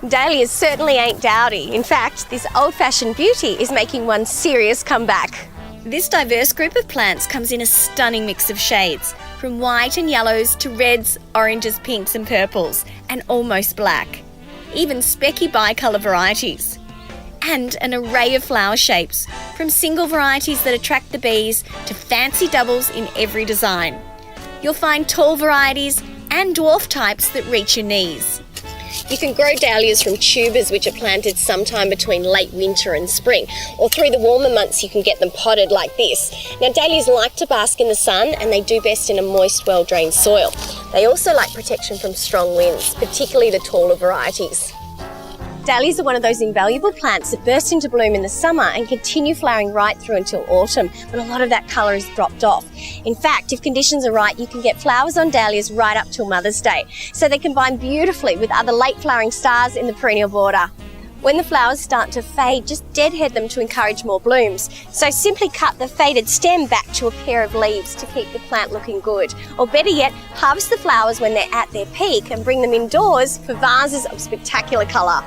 Dahlias certainly ain't dowdy. In fact, this old-fashioned beauty is making one serious comeback. This diverse group of plants comes in a stunning mix of shades, from white and yellows to reds, oranges, pinks and purples, and almost black. Even specky bicolour varieties. And an array of flower shapes, from single varieties that attract the bees to fancy doubles in every design. You'll find tall varieties and dwarf types that reach your knees. You can grow dahlias from tubers, which are planted sometime between late winter and spring, or through the warmer months you can get them potted like this. Now, dahlias like to bask in the sun, and they do best in a moist, well-drained soil. They also like protection from strong winds, particularly the taller varieties. Dahlias are one of those invaluable plants that burst into bloom in the summer and continue flowering right through until autumn, when a lot of that colour is dropped off. In fact, if conditions are right, you can get flowers on dahlias right up till Mother's Day, so they combine beautifully with other late flowering stars in the perennial border. When the flowers start to fade, just deadhead them to encourage more blooms. So simply cut the faded stem back to a pair of leaves to keep the plant looking good. Or better yet, harvest the flowers when they're at their peak and bring them indoors for vases of spectacular colour.